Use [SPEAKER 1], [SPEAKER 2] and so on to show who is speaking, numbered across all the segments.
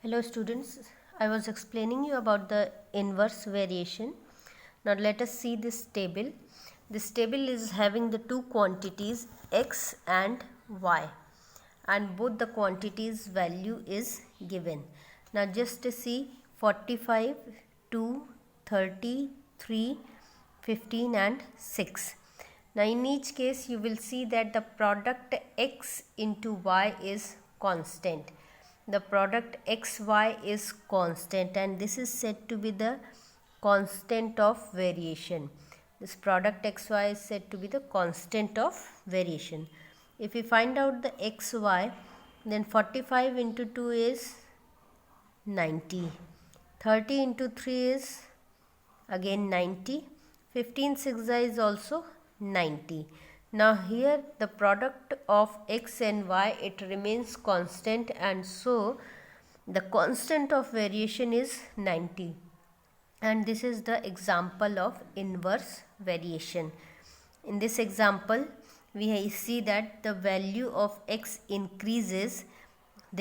[SPEAKER 1] Hello students, I was explaining you about the inverse variation. Now let us see this table. This table is having the two quantities x and y, and both the quantities value is given. Now just to see 45, 2, 30, 3, 15 and 6. Now in each case you will see that the product x into y is constant. The product xy is constant, and this is said to be the constant of variation. This product xy is said to be the constant of variation. If we find out the xy, then 45 into 2 is 90. 30 into 3 is again 90. 15 6 is also 90. Now here the product of x and y, it remains constant, and so the constant of variation is 90, and this is the example of inverse variation. In this example we see that the value of x increases,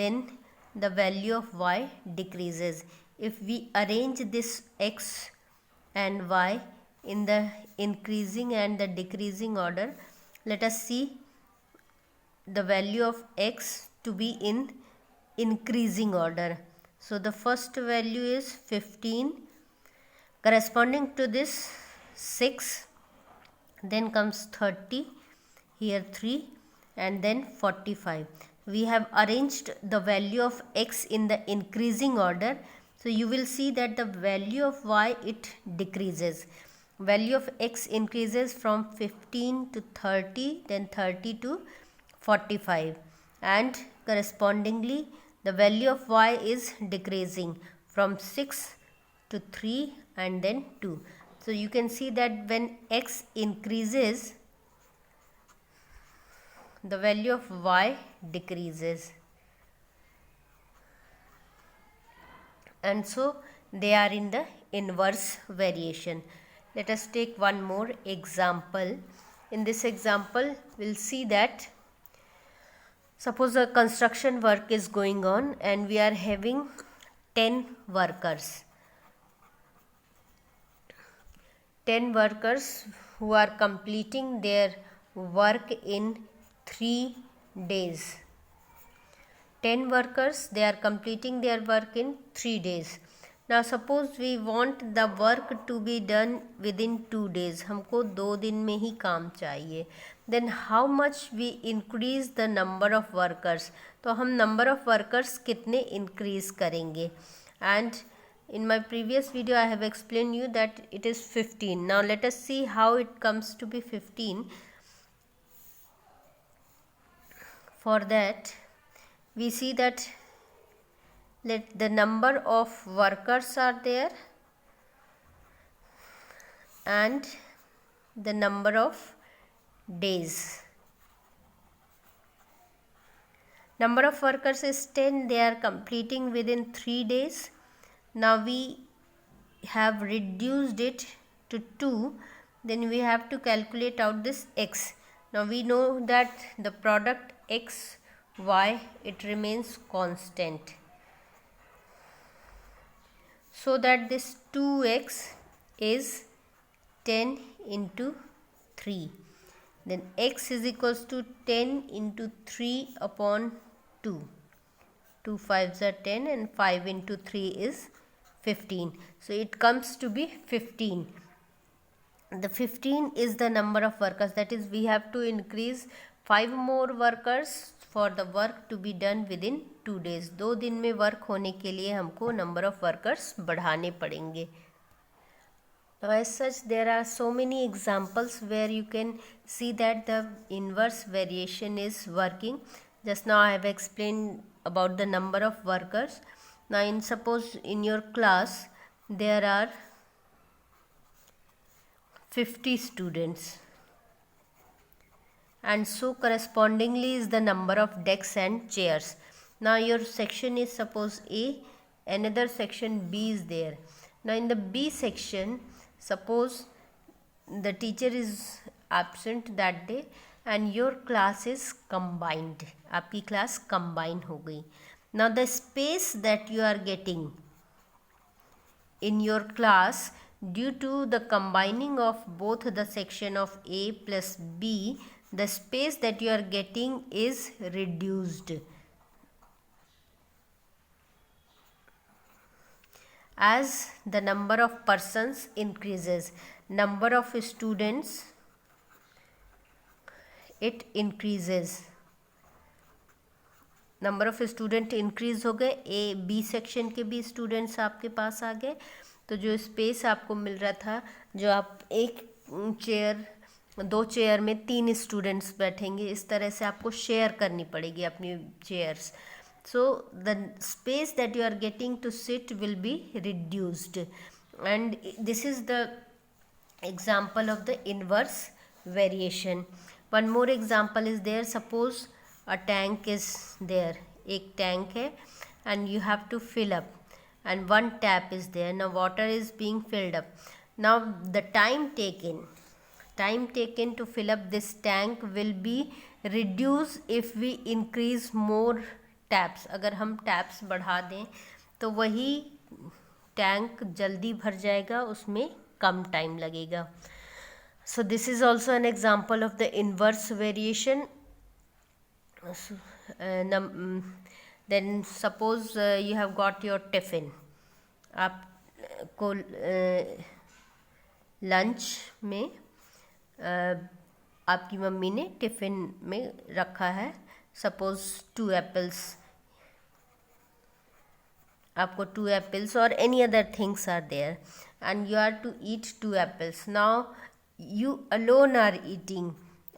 [SPEAKER 1] then the value of y decreases. If we arrange this x and y in the increasing and the decreasing order, let us see the value of x to be in increasing order. So the first value is 15, corresponding to this 6, then comes 30, here 3, and then 45. We have arranged the value of x in the increasing order, so you will see that the value of y, it decreases. Value of x increases from 15 to 30, then 30 to 45, and correspondingly the value of y is decreasing from 6 to 3 and then 2. So you can see that when x increases, the value of y decreases, and so they are in the inverse variation. Let us take one more example. In this example, we'll see that suppose a construction work is going on and we are having 10 workers. 10 workers who are completing their work in 3 days. 10 workers, they are completing their work in 3 days. Now suppose we want the work to be done within 2 days. हमको 2 दिन में ही काम चाहिए. Then how much we increase the number of workers? तो हम number of workers कितने increase करेंगे? And in my previous video I have explained you that it is 15. Now let us see how it comes to be 15. For that we see that let the number of workers are there and the number of days. Number of workers is 10. They are completing within 3 days. Now we have reduced it to 2. Then we have to calculate out this x. Now we know that the product x y, it remains constant, so that this 2x is 10 into 3. Then x is equals to 10 into 3 upon 2. 2 5s are 10 and 5 into 3 is 15. So it comes to be 15. The 15 is the number of workers, that is we have to increase 5 more workers for the work to be done within 2 days. 2 दिन में work होने के लिए हमको number of workers बढ़ाने पड़ेंगे. Now as such there are so many examples where you can see that the inverse variation is working. Just now I have explained about the number of workers. Now suppose in your class there are 50 students, and so correspondingly is the number of desks and chairs. Now your section is suppose A, another section B is there. Now in the B section, suppose the teacher is absent that day and your class is combined. आपकी class combine हो गई. Now the space that you are getting in your class due to the combining of both the section of A plus B, the space that you are getting is reduced. As the number of persons increases, number of students, it increases. Number of student increase हो गए, A B section के भी students आपके पास आ गए, तो जो space आपको मिल रहा था, जो आप एक चेयर, 2 चेयर में 3 स्टूडेंट्स बैठेंगे, इस तरह से आपको शेयर करनी पड़ेगी अपनी chairs. So the space that you are getting to sit will be reduced, and this is the example of the inverse variation. One more example is there. Suppose a tank is there, एक tank है, and you have to fill up, and one tap is there. Now water is being filled up. Now the time taken to fill up this tank will be reduced if we increase more taps. अगर हम taps बढ़ा दें तो वही tank जल्दी भर जाएगा, उसमें कम टाइम लगेगा. So this is also an example of the inverse variation. Then suppose you have got your tiffin. आपको लंच में आपकी मम्मी ने टिफ़िन में रखा है सपोज 2 एप्पल्स. आपको 2 एप्पल्स और any other things are there and you are to eat 2 apples. Now you alone are eating.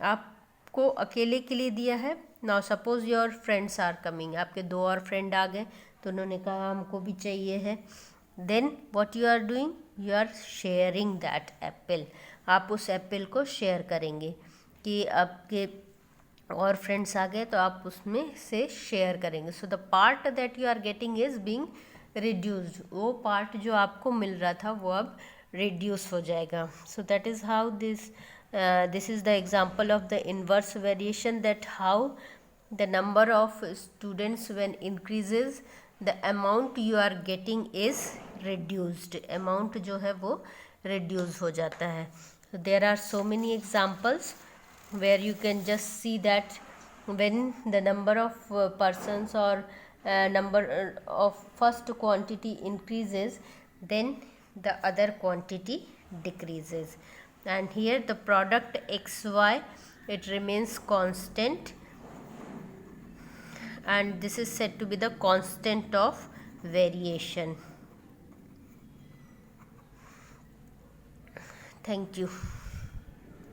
[SPEAKER 1] आपको अकेले के लिए दिया है. Now suppose your friends are coming. आपके 2 और फ्रेंड आ गए, तो उन्होंने कहा हमको भी चाहिए है. Then what you are doing? You are sharing that apple. आप उस एप्पल को शेयर करेंगे कि आपके और फ्रेंड्स आ गए तो आप उसमें से शेयर करेंगे. So the part that you are getting is being reduced. वो पार्ट जो आपको मिल रहा था वो अब रिड्यूस हो जाएगा. So that is how this is the example of the inverse variation, that how the number of students when increases the amount you are getting is reduced. Amount जो है वो रिड्यूस हो जाता है. So there are so many examples where you can just see that when the number of persons or number of first quantity increases, then the other quantity decreases. And here the product xy, it remains constant, and this is said to be the constant of variation. Thank you.